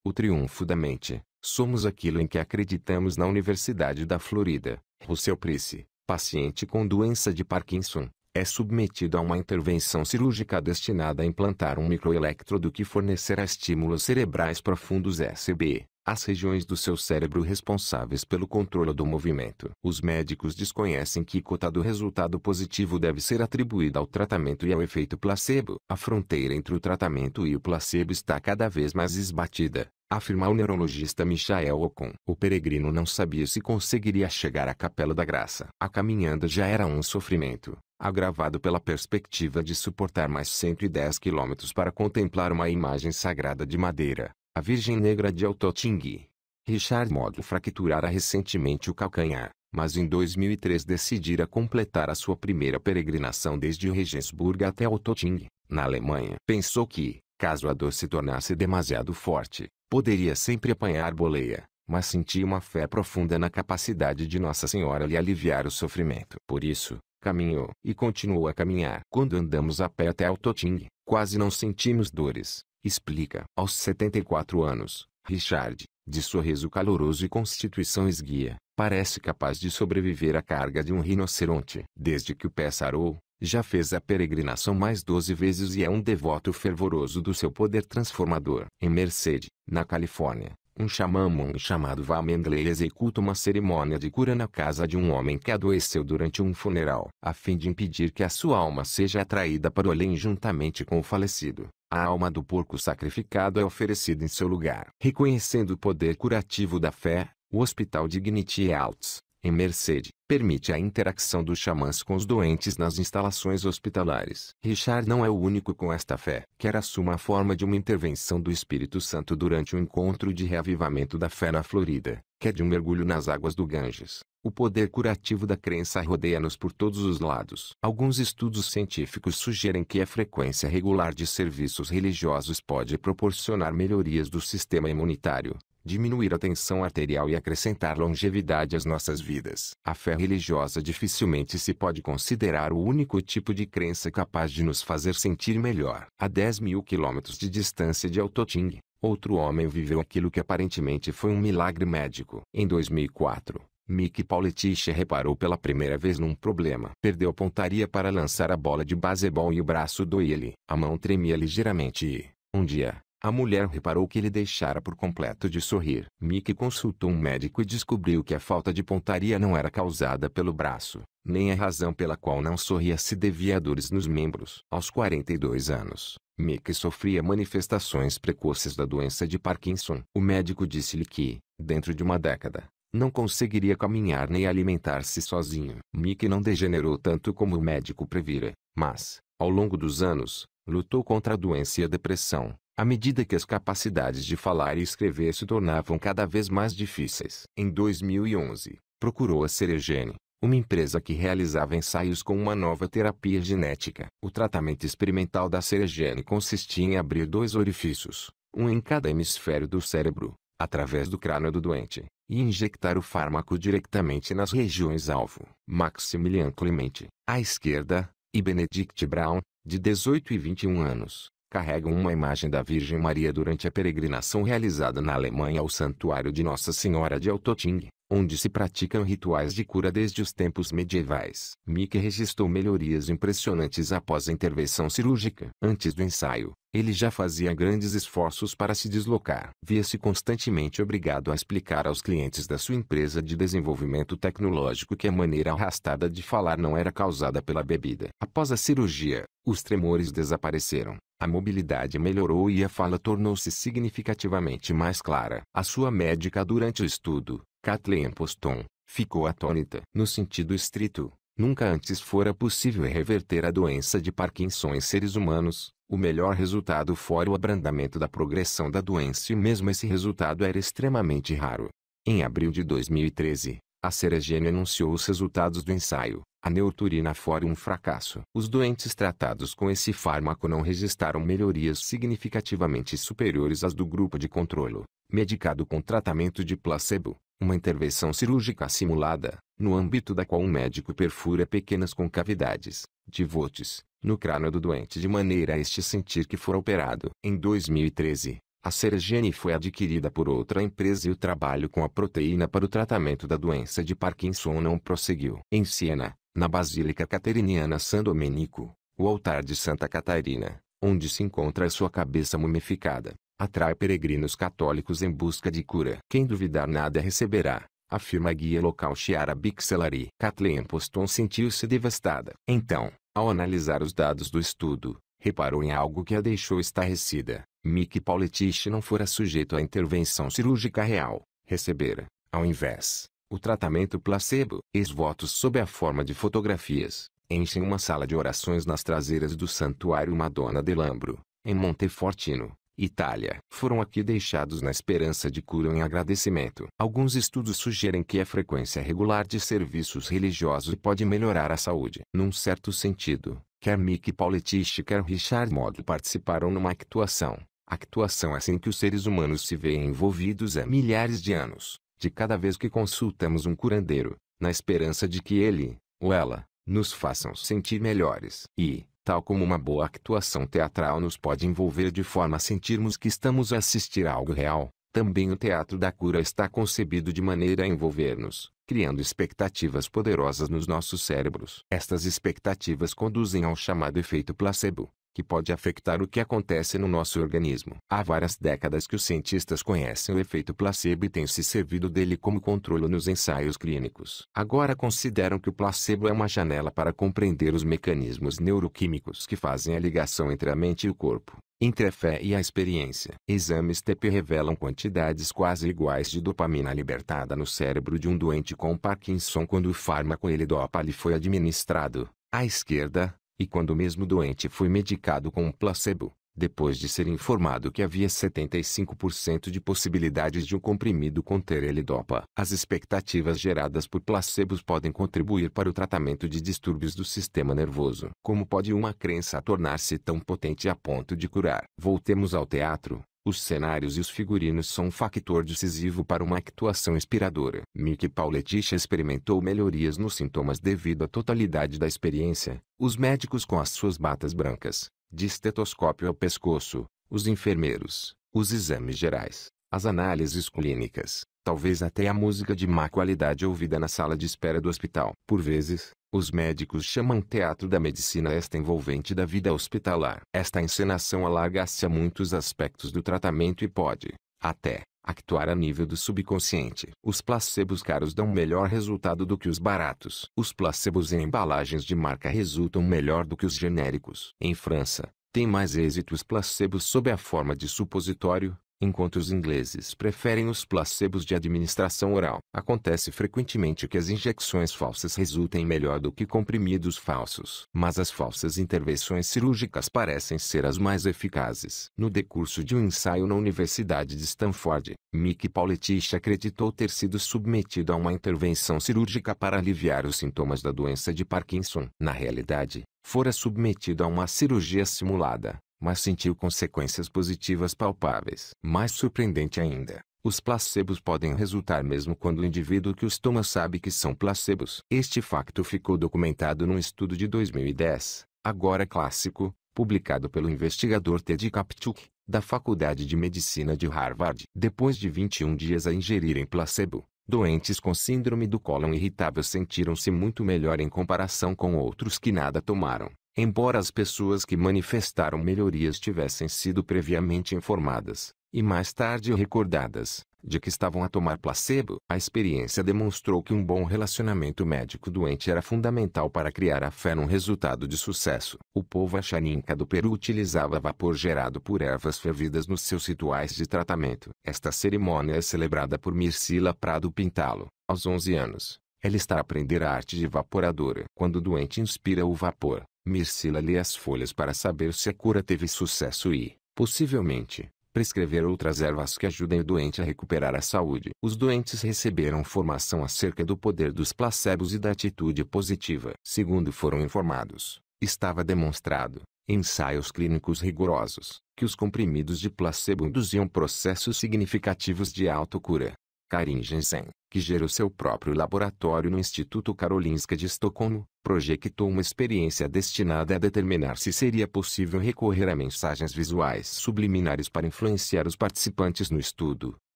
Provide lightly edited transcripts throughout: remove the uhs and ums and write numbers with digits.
O triunfo da mente. Somos aquilo em que acreditamos. Na Universidade da Flórida, Russell Price, paciente com doença de Parkinson, é submetido a uma intervenção cirúrgica destinada a implantar um microelétrodo que fornecerá estímulos cerebrais profundos SB, as regiões do seu cérebro responsáveis pelo controle do movimento. Os médicos desconhecem que cota do resultado positivo deve ser atribuída ao tratamento e ao efeito placebo. A fronteira entre o tratamento e o placebo está cada vez mais esbatida, afirma o neurologista Michael Ocon. O peregrino não sabia se conseguiria chegar à Capela da Graça. A caminhada já era um sofrimento, agravado pela perspectiva de suportar mais 110 quilômetros para contemplar uma imagem sagrada de madeira, a Virgem Negra de Altoting. Richard Model fracturara recentemente o calcanhar, mas em 2003 decidira completar a sua primeira peregrinação desde Regensburg até Altoting, na Alemanha. Pensou que, caso a dor se tornasse demasiado forte, poderia sempre apanhar boleia, mas sentia uma fé profunda na capacidade de Nossa Senhora lhe aliviar o sofrimento. Por isso, caminhou e continuou a caminhar. Quando andamos a pé até Altoting, quase não sentimos dores, explica. Aos 74 anos, Richard, de sorriso caloroso e constituição esguia, parece capaz de sobreviver à carga de um rinoceronte. Desde que o pé sarou, já fez a peregrinação mais 12 vezes e é um devoto fervoroso do seu poder transformador. Em Merced, na Califórnia, um xamã Hmong chamado Vamengley executa uma cerimônia de cura na casa de um homem que adoeceu durante um funeral. A fim de impedir que a sua alma seja atraída para o além juntamente com o falecido, a alma do porco sacrificado é oferecida em seu lugar. Reconhecendo o poder curativo da fé, o Hospital Dignity Health, em Merced, permite a interação dos xamãs com os doentes nas instalações hospitalares. Richard não é o único com esta fé. Quer assuma a forma de uma intervenção do Espírito Santo durante um encontro de reavivamento da fé na Flórida, quer de um mergulho nas águas do Ganges. O poder curativo da crença rodeia-nos por todos os lados. Alguns estudos científicos sugerem que a frequência regular de serviços religiosos pode proporcionar melhorias do sistema imunitário, diminuir a tensão arterial e acrescentar longevidade às nossas vidas. A fé religiosa dificilmente se pode considerar o único tipo de crença capaz de nos fazer sentir melhor. A 10.000 quilômetros de distância de Altoting, outro homem viveu aquilo que aparentemente foi um milagre médico. Em 2004, Mick Pauletiche reparou pela primeira vez num problema. Perdeu a pontaria para lançar a bola de basebol e o braço doía-lhe. A mão tremia ligeiramente e, um dia, a mulher reparou que ele deixara por completo de sorrir. Mick consultou um médico e descobriu que a falta de pontaria não era causada pelo braço, nem a razão pela qual não sorria se devia a dores nos membros. Aos 42 anos, Mick sofria manifestações precoces da doença de Parkinson. O médico disse-lhe que, dentro de uma década, não conseguiria caminhar nem alimentar-se sozinho. Mick não degenerou tanto como o médico previra, mas, ao longo dos anos, lutou contra a doença e a depressão, à medida que as capacidades de falar e escrever se tornavam cada vez mais difíceis. Em 2011, procurou a Ceregene, uma empresa que realizava ensaios com uma nova terapia genética. O tratamento experimental da Ceregene consistia em abrir 2 orifícios, um em cada hemisfério do cérebro, através do crânio do doente, e injectar o fármaco diretamente nas regiões-alvo. Maximilian Clemente, à esquerda, e Benedict Brown, de 18 e 21 anos, carregam uma imagem da Virgem Maria durante a peregrinação realizada na Alemanha ao Santuário de Nossa Senhora de Altoting, onde se praticam rituais de cura desde os tempos medievais. Mick registrou melhorias impressionantes após a intervenção cirúrgica. Antes do ensaio, ele já fazia grandes esforços para se deslocar. Via-se constantemente obrigado a explicar aos clientes da sua empresa de desenvolvimento tecnológico que a maneira arrastada de falar não era causada pela bebida. Após a cirurgia, os tremores desapareceram, a mobilidade melhorou e a fala tornou-se significativamente mais clara. A sua médica durante o estudo, Kathleen Poston, ficou atônita. No sentido estrito, nunca antes fora possível reverter a doença de Parkinson em seres humanos. O melhor resultado fora o abrandamento da progressão da doença e mesmo esse resultado era extremamente raro. Em abril de 2013, a Ceregene anunciou os resultados do ensaio. A neuroturina fora um fracasso. Os doentes tratados com esse fármaco não registraram melhorias significativamente superiores às do grupo de controlo, medicado com tratamento de placebo, uma intervenção cirúrgica simulada, no âmbito da qual um médico perfura pequenas concavidades, divotes, no crânio do doente de maneira a este sentir que fora operado. Em 2013, A Ceregene foi adquirida por outra empresa e o trabalho com a proteína para o tratamento da doença de Parkinson não prosseguiu. Em Siena, na Basílica Cateriniana San Domenico, o altar de Santa Catarina, onde se encontra a sua cabeça mumificada, atrai peregrinos católicos em busca de cura. Quem duvidar nada receberá, afirma a guia local Chiara Bixelari. Kathleen Poston sentiu-se devastada. Então, ao analisar os dados do estudo, reparou em algo que a deixou estarrecida. Mick Pauletich não fora sujeito à intervenção cirúrgica real, recebera, ao invés, o tratamento placebo. Ex-votos sob a forma de fotografias, enchem uma sala de orações nas traseiras do Santuário Madonna del Lambro, em Montefortino, Itália. Foram aqui deixados na esperança de cura em agradecimento. Alguns estudos sugerem que a frequência regular de serviços religiosos pode melhorar a saúde. Num certo sentido, quer Mick Pauletich quer Richard Model participaram numa actuação. Actuação assim que os seres humanos se veem envolvidos há milhares de anos, de cada vez que consultamos um curandeiro, na esperança de que ele, ou ela, nos façam sentir melhores. E, tal como uma boa actuação teatral nos pode envolver de forma a sentirmos que estamos a assistir a algo real, também o teatro da cura está concebido de maneira a envolver-nos, criando expectativas poderosas nos nossos cérebros. Estas expectativas conduzem ao chamado efeito placebo, que pode afetar o que acontece no nosso organismo. Há várias décadas que os cientistas conhecem o efeito placebo e têm se servido dele como controle nos ensaios clínicos. Agora consideram que o placebo é uma janela para compreender os mecanismos neuroquímicos que fazem a ligação entre a mente e o corpo, entre a fé e a experiência. Exames TP revelam quantidades quase iguais de dopamina libertada no cérebro de um doente com Parkinson quando o fármaco L-Dopa lhe foi administrado, à esquerda, e quando o mesmo doente foi medicado com um placebo, depois de ser informado que havia 75% de possibilidades de um comprimido conter L-Dopa. As expectativas geradas por placebos podem contribuir para o tratamento de distúrbios do sistema nervoso. Como pode uma crença tornar-se tão potente a ponto de curar? Voltemos ao teatro. Os cenários e os figurinos são um fator decisivo para uma actuação inspiradora. Mick Pauletich experimentou melhorias nos sintomas devido à totalidade da experiência. Os médicos com as suas batas brancas, de estetoscópio ao pescoço, os enfermeiros, os exames gerais, as análises clínicas, talvez até a música de má qualidade ouvida na sala de espera do hospital. Por vezes, os médicos chamam teatro da medicina esta envolvente da vida hospitalar. Esta encenação alarga-se a muitos aspectos do tratamento e pode, até, actuar a nível do subconsciente. Os placebos caros dão melhor resultado do que os baratos. Os placebos em embalagens de marca resultam melhor do que os genéricos. Em França, tem mais êxito os placebos sob a forma de supositório, enquanto os ingleses preferem os placebos de administração oral. Acontece frequentemente que as injeções falsas resultem melhor do que comprimidos falsos. Mas as falsas intervenções cirúrgicas parecem ser as mais eficazes. No decurso de um ensaio na Universidade de Stanford, Mick Pauletich acreditou ter sido submetido a uma intervenção cirúrgica para aliviar os sintomas da doença de Parkinson. Na realidade, fora submetido a uma cirurgia simulada, mas sentiu consequências positivas palpáveis. Mais surpreendente ainda, os placebos podem resultar mesmo quando o indivíduo que os toma sabe que são placebos. Este facto ficou documentado num estudo de 2010, agora clássico, publicado pelo investigador Ted Kapchuk, da Faculdade de Medicina de Harvard. Depois de 21 dias a ingerirem placebo, doentes com síndrome do cólon irritável sentiram-se muito melhor em comparação com outros que nada tomaram. Embora as pessoas que manifestaram melhorias tivessem sido previamente informadas, e mais tarde recordadas, de que estavam a tomar placebo, a experiência demonstrou que um bom relacionamento médico-doente era fundamental para criar a fé num resultado de sucesso. O povo Axaninca do Peru utilizava vapor gerado por ervas fervidas nos seus rituais de tratamento. Esta cerimônia é celebrada por Mircila Prado Pintalo, aos 11 anos. Ela está a aprender a arte de evaporadora. Quando o doente inspira o vapor, Mircila lê as folhas para saber se a cura teve sucesso e, possivelmente, prescrever outras ervas que ajudem o doente a recuperar a saúde. Os doentes receberam formação acerca do poder dos placebos e da atitude positiva. Segundo foram informados, estava demonstrado, em ensaios clínicos rigorosos, que os comprimidos de placebo induziam processos significativos de autocura. Karin Jensen, que gerou seu próprio laboratório no Instituto Karolinska de Estocolmo, projetou uma experiência destinada a determinar se seria possível recorrer a mensagens visuais subliminares para influenciar os participantes no estudo,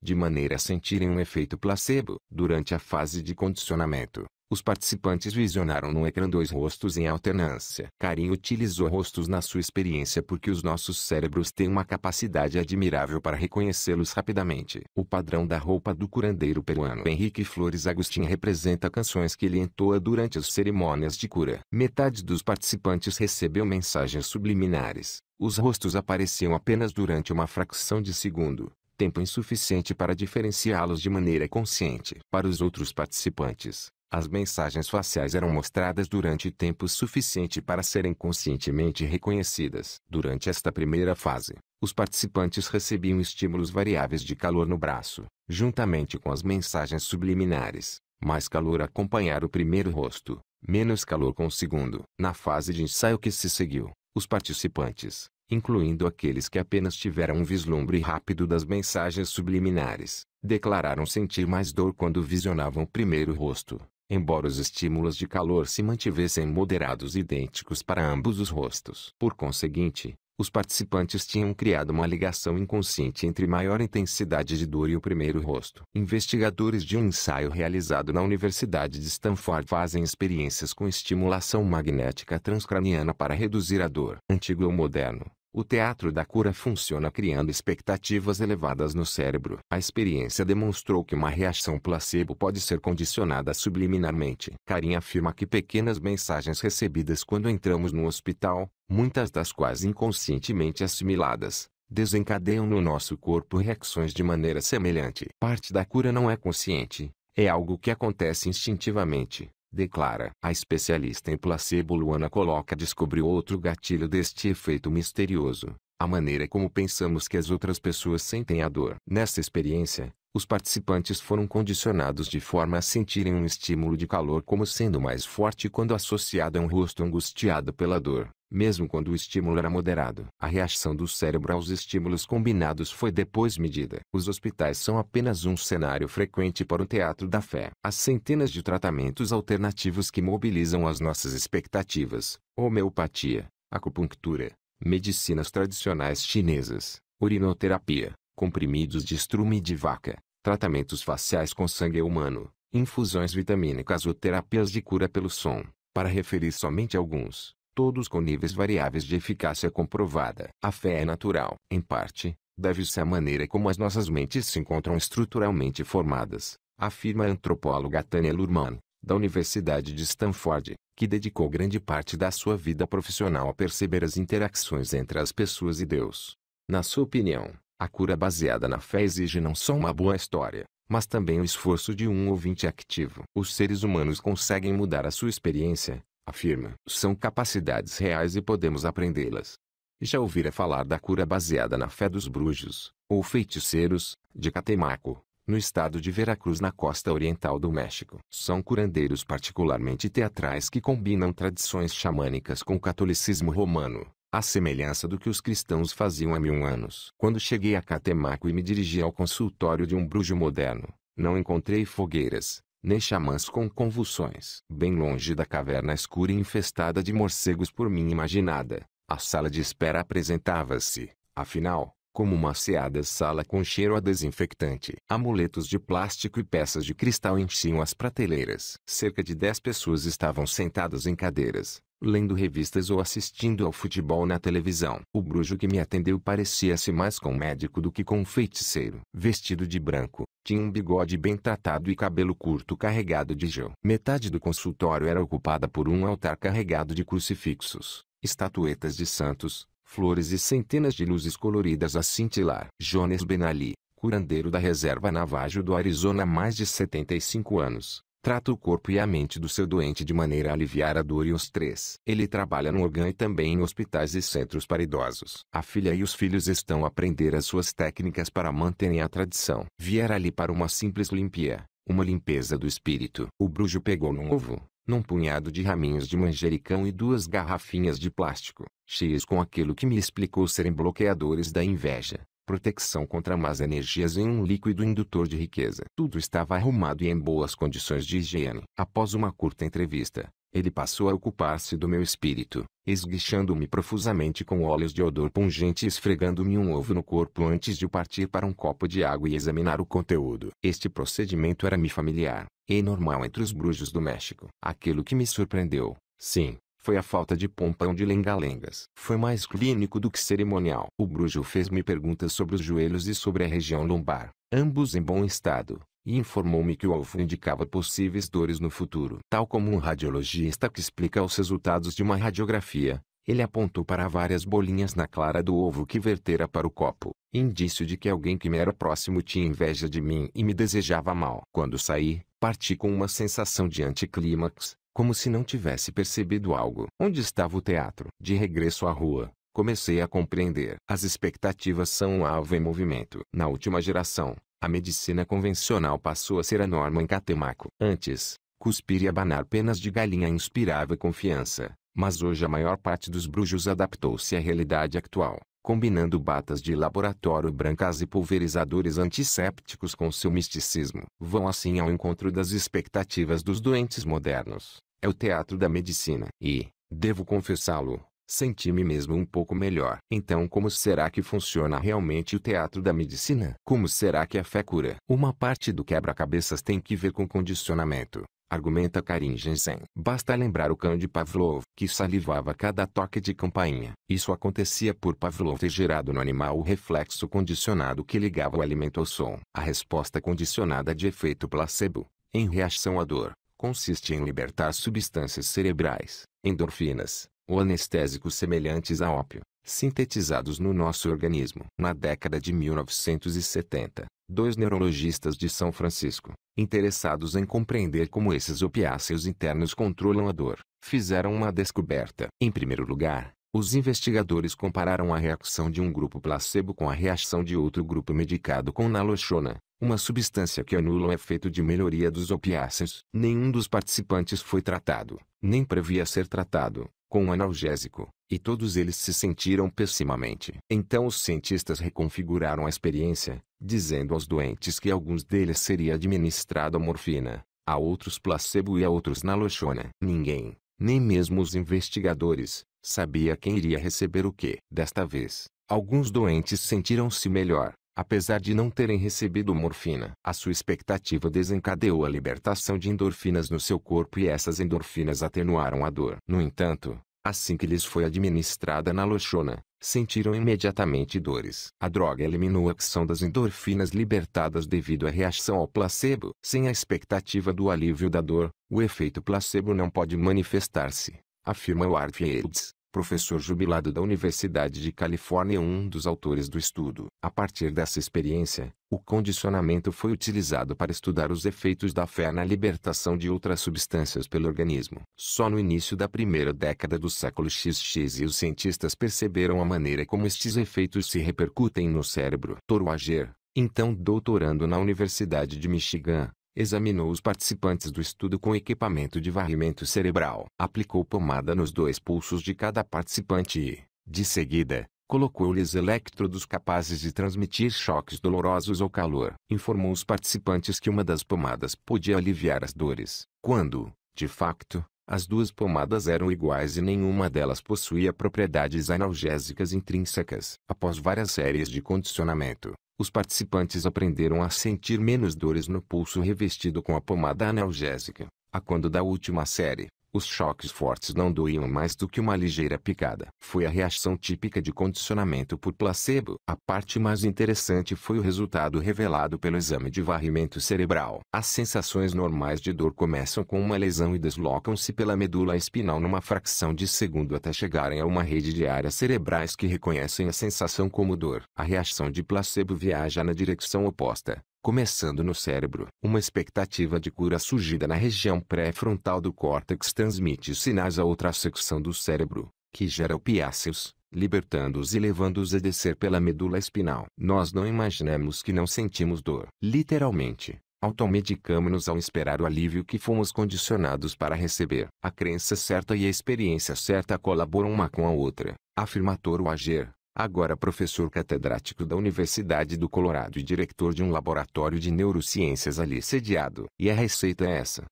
de maneira a sentirem um efeito placebo. Durante a fase de condicionamento, os participantes visionaram no ecrã 2 rostos em alternância. Karin utilizou rostos na sua experiência porque os nossos cérebros têm uma capacidade admirável para reconhecê-los rapidamente. O padrão da roupa do curandeiro peruano Henrique Flores Agustin representa canções que ele entoa durante as cerimônias de cura. Metade dos participantes recebeu mensagens subliminares. Os rostos apareciam apenas durante uma fração de segundo, tempo insuficiente para diferenciá-los de maneira consciente. Para os outros participantes, as mensagens faciais eram mostradas durante tempo suficiente para serem conscientemente reconhecidas. Durante esta primeira fase, os participantes recebiam estímulos variáveis de calor no braço, juntamente com as mensagens subliminares. Mais calor a acompanhar o primeiro rosto, menos calor com o segundo. Na fase de ensaio que se seguiu, os participantes, incluindo aqueles que apenas tiveram um vislumbre rápido das mensagens subliminares, declararam sentir mais dor quando visionavam o primeiro rosto, embora os estímulos de calor se mantivessem moderados e idênticos para ambos os rostos. Por conseguinte, os participantes tinham criado uma ligação inconsciente entre maior intensidade de dor e o primeiro rosto. Investigadores de um ensaio realizado na Universidade de Stanford fazem experiências com estimulação magnética transcraniana para reduzir a dor. Antigo ou moderno, o teatro da cura funciona criando expectativas elevadas no cérebro. A experiência demonstrou que uma reação placebo pode ser condicionada subliminarmente. Karin afirma que pequenas mensagens recebidas quando entramos no hospital, muitas das quais inconscientemente assimiladas, desencadeiam no nosso corpo reações de maneira semelhante. Parte da cura não é consciente, é algo que acontece instintivamente, declara. A especialista em placebo Luana Coloca descobriu outro gatilho deste efeito misterioso: a maneira como pensamos que as outras pessoas sentem a dor. Nessa experiência, os participantes foram condicionados de forma a sentirem um estímulo de calor como sendo mais forte quando associado a um rosto angustiado pela dor, mesmo quando o estímulo era moderado. A reação do cérebro aos estímulos combinados foi depois medida. Os hospitais são apenas um cenário frequente para o teatro da fé. Há centenas de tratamentos alternativos que mobilizam as nossas expectativas: homeopatia, acupuntura, medicinas tradicionais chinesas, urinoterapia, comprimidos de estrume de vaca, tratamentos faciais com sangue humano, infusões vitamínicas ou terapias de cura pelo som, para referir somente alguns, todos com níveis variáveis de eficácia comprovada. A fé é natural. Em parte, deve-se à maneira como as nossas mentes se encontram estruturalmente formadas, afirma a antropóloga Tanya Luhrmann, da Universidade de Stanford, que dedicou grande parte da sua vida profissional a perceber as interações entre as pessoas e Deus. Na sua opinião, a cura baseada na fé exige não só uma boa história, mas também o esforço de um ouvinte ativo. Os seres humanos conseguem mudar a sua experiência, afirma. São capacidades reais e podemos aprendê-las. Já ouvira falar da cura baseada na fé dos brujos, ou feiticeiros, de Catemaco, no estado de Veracruz, na costa oriental do México? São curandeiros particularmente teatrais que combinam tradições xamânicas com o catolicismo romano, à semelhança do que os cristãos faziam há 1000 anos. Quando cheguei a Catemaco e me dirigi ao consultório de um bruxo moderno, não encontrei fogueiras, nem xamãs com convulsões. Bem longe da caverna escura e infestada de morcegos por mim imaginada, a sala de espera apresentava-se, afinal, como uma asseada sala com cheiro a desinfectante. Amuletos de plástico e peças de cristal enchiam as prateleiras. Cerca de 10 pessoas estavam sentadas em cadeiras, lendo revistas ou assistindo ao futebol na televisão. O bruxo que me atendeu parecia-se mais com um médico do que com um feiticeiro. Vestido de branco, tinha um bigode bem tratado e cabelo curto carregado de gel. Metade do consultório era ocupada por um altar carregado de crucifixos, estatuetas de santos, flores e centenas de luzes coloridas a cintilar. Jones Benali, curandeiro da reserva Navajo do Arizona há mais de 75 anos, trata o corpo e a mente do seu doente de maneira a aliviar a dor e o estresse. Ele trabalha no Oregon e também em hospitais e centros para idosos. A filha e os filhos estão a aprender as suas técnicas para manterem a tradição. Viera ali para uma simples limpeza, uma limpeza do espírito. O bruxo pegou num ovo, num punhado de raminhos de manjericão e 2 garrafinhas de plástico, cheias com aquilo que me explicou serem bloqueadores da inveja. proteção contra más energias em um líquido indutor de riqueza. Tudo estava arrumado e em boas condições de higiene. Após uma curta entrevista, ele passou a ocupar-se do meu espírito, esguichando-me profusamente com óleos de odor pungente e esfregando-me um ovo no corpo antes de partir para um copo de água e examinar o conteúdo. Este procedimento era-me familiar e normal entre os brujos do México. Aquilo que me surpreendeu, sim, foi a falta de pompa ou de lenga-lengas. Foi mais clínico do que cerimonial. O bruxo fez-me perguntas sobre os joelhos e sobre a região lombar, ambos em bom estado, e informou-me que o ovo indicava possíveis dores no futuro. Tal como um radiologista que explica os resultados de uma radiografia, ele apontou para várias bolinhas na clara do ovo que vertera para o copo, indício de que alguém que me era próximo tinha inveja de mim e me desejava mal. Quando saí, parti com uma sensação de anticlímax, como se não tivesse percebido algo. Onde estava o teatro? De regresso à rua, comecei a compreender. As expectativas são um ave em movimento. Na última geração, a medicina convencional passou a ser a norma em Catemaco. Antes, cuspir e abanar penas de galinha inspirava confiança, mas hoje a maior parte dos brujos adaptou-se à realidade atual, combinando batas de laboratório brancas e pulverizadores antissépticos com seu misticismo. Vão assim ao encontro das expectativas dos doentes modernos. É o teatro da medicina. E, devo confessá-lo, senti-me mesmo um pouco melhor. Então como será que funciona realmente o teatro da medicina? Como será que a fé cura? Uma parte do quebra-cabeças tem que ver com condicionamento, argumenta Karin Jensen. Basta lembrar o cão de Pavlov, que salivava a cada toque de campainha. Isso acontecia por Pavlov ter gerado no animal o reflexo condicionado que ligava o alimento ao som. A resposta condicionada de efeito placebo, em reação à dor, consiste em libertar substâncias cerebrais, endorfinas, ou anestésicos semelhantes a ópio, sintetizados no nosso organismo. Na década de 1970, dois neurologistas de São Francisco, interessados em compreender como esses opiáceos internos controlam a dor, fizeram uma descoberta. Em primeiro lugar, os investigadores compararam a reação de um grupo placebo com a reação de outro grupo medicado com naloxona, uma substância que anula o efeito de melhoria dos opiáceos. Nenhum dos participantes foi tratado, nem previa ser tratado, com um analgésico, e todos eles se sentiram pessimamente. Então os cientistas reconfiguraram a experiência, dizendo aos doentes que a alguns deles seria administrado a morfina, a outros placebo e a outros naloxona. Ninguém, nem mesmo os investigadores, sabia quem iria receber o quê. Desta vez, alguns doentes sentiram-se melhor, apesar de não terem recebido morfina. A sua expectativa desencadeou a libertação de endorfinas no seu corpo e essas endorfinas atenuaram a dor. No entanto, assim que lhes foi administrada a naloxona, sentiram imediatamente dores. A droga eliminou a ação das endorfinas libertadas devido à reação ao placebo. Sem a expectativa do alívio da dor, o efeito placebo não pode manifestar-se, afirma Ward Fields, professor jubilado da Universidade de Califórnia e um dos autores do estudo. A partir dessa experiência, o condicionamento foi utilizado para estudar os efeitos da fé na libertação de outras substâncias pelo organismo. Só no início da primeira década do século XX os cientistas perceberam a maneira como estes efeitos se repercutem no cérebro. Toro Ager, então doutorando na Universidade de Michigan, examinou os participantes do estudo com equipamento de varrimento cerebral. Aplicou pomada nos 2 pulsos de cada participante e, de seguida, colocou-lhes elétrodos capazes de transmitir choques dolorosos ou calor. Informou os participantes que uma das pomadas podia aliviar as dores, quando, de facto, as 2 pomadas eram iguais e nenhuma delas possuía propriedades analgésicas intrínsecas. Após várias séries de condicionamento, os participantes aprenderam a sentir menos dores no pulso revestido com a pomada analgésica. A quando da última série, os choques fortes não doíam mais do que uma ligeira picada. Foi a reação típica de condicionamento por placebo. A parte mais interessante foi o resultado revelado pelo exame de varrimento cerebral. As sensações normais de dor começam com uma lesão e deslocam-se pela medula espinal numa fração de segundo até chegarem a uma rede de áreas cerebrais que reconhecem a sensação como dor. A reação de placebo viaja na direção oposta, começando no cérebro. Uma expectativa de cura surgida na região pré-frontal do córtex transmite sinais a outra secção do cérebro, que gera opiáceos, libertando-os e levando-os a descer pela medula espinal. Nós não imaginamos que não sentimos dor. Literalmente, automedicamos-nos ao esperar o alívio que fomos condicionados para receber. A crença certa e a experiência certa colaboram uma com a outra, afirma Toro Ager, agora professor catedrático da Universidade do Colorado e diretor de um laboratório de neurociências ali sediado. E a receita é essa.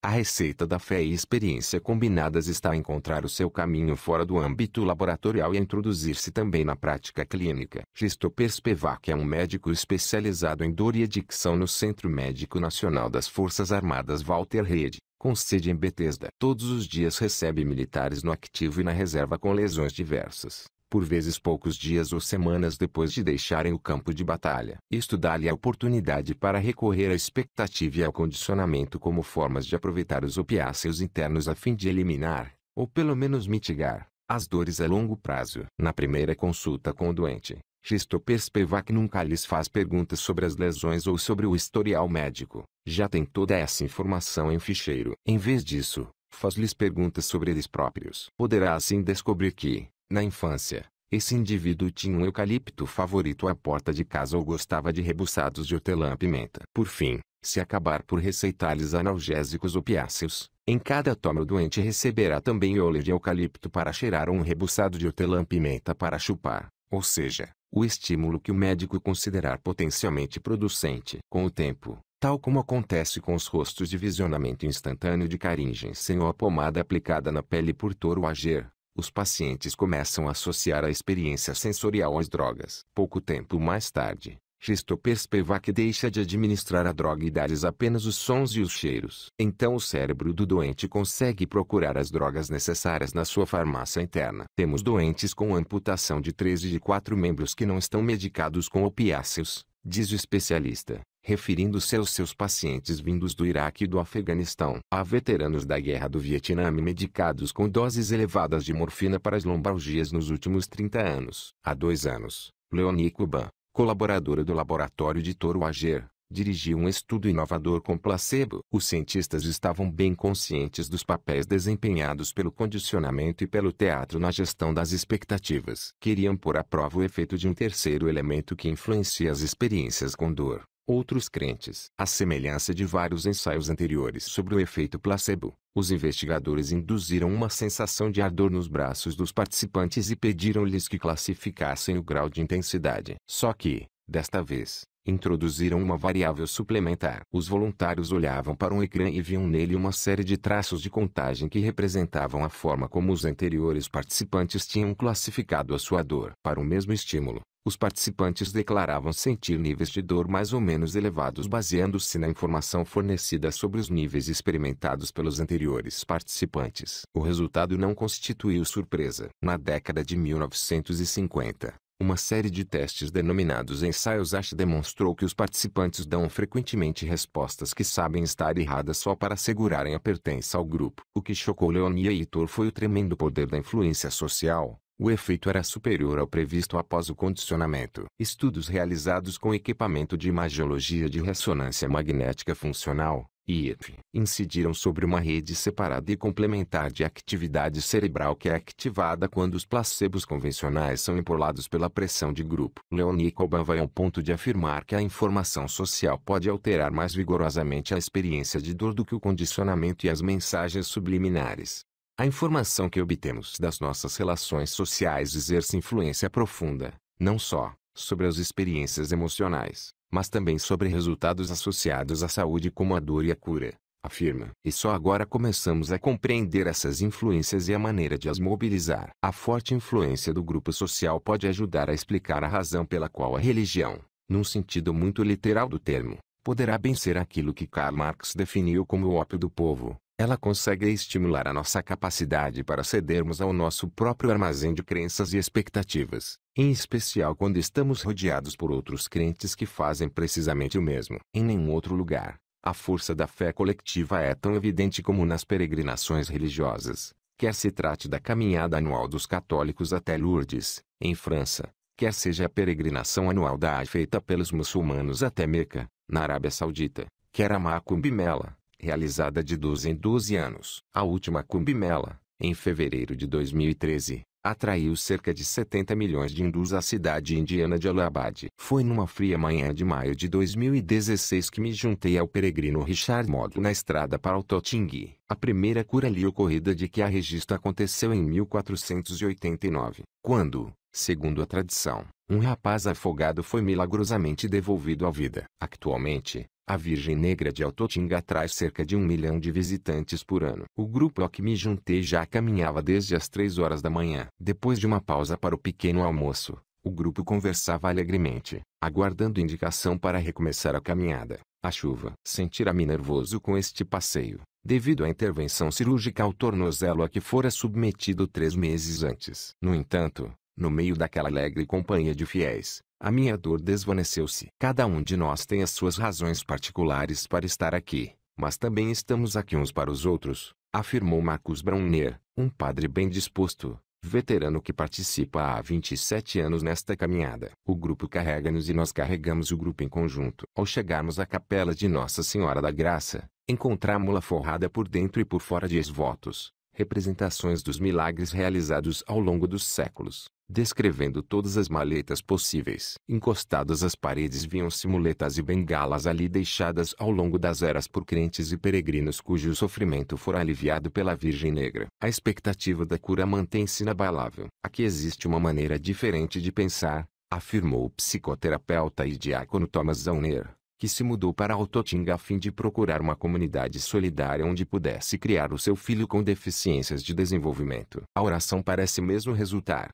A receita da fé e experiência combinadas está a encontrar o seu caminho fora do âmbito laboratorial e a introduzir-se também na prática clínica. Christopher Spivak é um médico especializado em dor e adicção no Centro Médico Nacional das Forças Armadas Walter Reed, com sede em Bethesda. Todos os dias recebe militares no ativo e na reserva com lesões diversas, por vezes poucos dias ou semanas depois de deixarem o campo de batalha. Isto dá-lhe a oportunidade para recorrer à expectativa e ao condicionamento como formas de aproveitar os opiáceos internos a fim de eliminar, ou pelo menos mitigar, as dores a longo prazo. Na primeira consulta com o doente, Christopher Spivak nunca lhes faz perguntas sobre as lesões ou sobre o historial médico. Já tem toda essa informação em ficheiro. Em vez disso, faz-lhes perguntas sobre eles próprios. Poderá assim descobrir que, na infância, esse indivíduo tinha um eucalipto favorito à porta de casa ou gostava de rebuçados de hortelã-pimenta. Por fim, se acabar por receitar-lhes analgésicos opiáceos, em cada toma o doente receberá também óleo de eucalipto para cheirar ou um rebuçado de hortelã-pimenta para chupar, ou seja, o estímulo que o médico considerar potencialmente producente. Com o tempo, tal como acontece com os rostos de visionamento instantâneo de Caringensen ou a pomada aplicada na pele por Toro Ager, os pacientes começam a associar a experiência sensorial às drogas. Pouco tempo mais tarde, Christopher Spivak deixa de administrar a droga e dá-lhes apenas os sons e os cheiros. Então o cérebro do doente consegue procurar as drogas necessárias na sua farmácia interna. Temos doentes com amputação de 3 e de 4 membros que não estão medicados com opiáceos, diz o especialista, referindo-se aos seus pacientes vindos do Iraque e do Afeganistão. Há veteranos da Guerra do Vietnã medicados com doses elevadas de morfina para as lombalgias nos últimos 30 anos. Há 2 anos, Leonie Cuban, colaboradora do laboratório de Toro Ager, dirigiu um estudo inovador com placebo. Os cientistas estavam bem conscientes dos papéis desempenhados pelo condicionamento e pelo teatro na gestão das expectativas. Queriam pôr à prova o efeito de um terceiro elemento que influencia as experiências com dor. Outros crentes. À semelhança de vários ensaios anteriores sobre o efeito placebo, os investigadores induziram uma sensação de ardor nos braços dos participantes e pediram-lhes que classificassem o grau de intensidade. Só que, desta vez, introduziram uma variável suplementar. Os voluntários olhavam para um ecrã e viam nele uma série de traços de contagem que representavam a forma como os anteriores participantes tinham classificado a sua dor. Para o mesmo estímulo, os participantes declaravam sentir níveis de dor mais ou menos elevados baseando-se na informação fornecida sobre os níveis experimentados pelos anteriores participantes. O resultado não constituiu surpresa. Na década de 1950, uma série de testes denominados ensaios ASH demonstrou que os participantes dão frequentemente respostas que sabem estar erradas só para assegurarem a pertença ao grupo. O que chocou Leonie e Heitor foi o tremendo poder da influência social. O efeito era superior ao previsto após o condicionamento. Estudos realizados com equipamento de imagiologia de ressonância magnética funcional, IRF, incidiram sobre uma rede separada e complementar de atividade cerebral que é ativada quando os placebos convencionais são empolados pela pressão de grupo. Leonie Cuban vai ao ponto de afirmar que a informação social pode alterar mais vigorosamente a experiência de dor do que o condicionamento e as mensagens subliminares. A informação que obtemos das nossas relações sociais exerce influência profunda, não só sobre as experiências emocionais, mas também sobre resultados associados à saúde como a dor e a cura, afirma. E só agora começamos a compreender essas influências e a maneira de as mobilizar. A forte influência do grupo social pode ajudar a explicar a razão pela qual a religião, num sentido muito literal do termo, poderá bem ser aquilo que Karl Marx definiu como o ópio do povo. Ela consegue estimular a nossa capacidade para cedermos ao nosso próprio armazém de crenças e expectativas, em especial quando estamos rodeados por outros crentes que fazem precisamente o mesmo. Em nenhum outro lugar, a força da fé coletiva é tão evidente como nas peregrinações religiosas, quer se trate da caminhada anual dos católicos até Lourdes, em França, quer seja a peregrinação anual da Hajj feita pelos muçulmanos até Meca, na Arábia Saudita, quer a Macumbimela, realizada de 12 em 12 anos. A última Cumbimela, em fevereiro de 2013, atraiu cerca de 70 milhões de hindus à cidade indiana de Allahabad. Foi numa fria manhã de maio de 2016 que me juntei ao peregrino Richard Modo na estrada para Altoting. A primeira cura ali ocorrida de que há registro aconteceu em 1489, quando, segundo a tradição, um rapaz afogado foi milagrosamente devolvido à vida. Atualmente, a Virgem Negra de Altoting atrai cerca de 1 milhão de visitantes por ano. O grupo ao que me juntei já caminhava desde as 3 horas da manhã. Depois de uma pausa para o pequeno almoço, o grupo conversava alegremente, aguardando indicação para recomeçar a caminhada. A chuva. Sentira-me nervoso com este passeio, devido à intervenção cirúrgica ao tornozelo a que fora submetido 3 meses antes. No entanto, no meio daquela alegre companhia de fiéis, a minha dor desvaneceu-se. Cada um de nós tem as suas razões particulares para estar aqui, mas também estamos aqui uns para os outros, afirmou Marcus Browner, um padre bem disposto, veterano que participa há 27 anos nesta caminhada. O grupo carrega-nos e nós carregamos o grupo em conjunto. Ao chegarmos à capela de Nossa Senhora da Graça, encontramo-la forrada por dentro e por fora de esvotos, representações dos milagres realizados ao longo dos séculos, descrevendo todas as maletas possíveis. Encostadas às paredes viam-se muletas e bengalas ali deixadas ao longo das eras por crentes e peregrinos cujo sofrimento fora aliviado pela Virgem Negra. A expectativa da cura mantém-se inabalável. Aqui existe uma maneira diferente de pensar, afirmou o psicoterapeuta e diácono Thomas Zauner, que se mudou para Altoting a fim de procurar uma comunidade solidária onde pudesse criar o seu filho com deficiências de desenvolvimento. A oração parece mesmo resultar.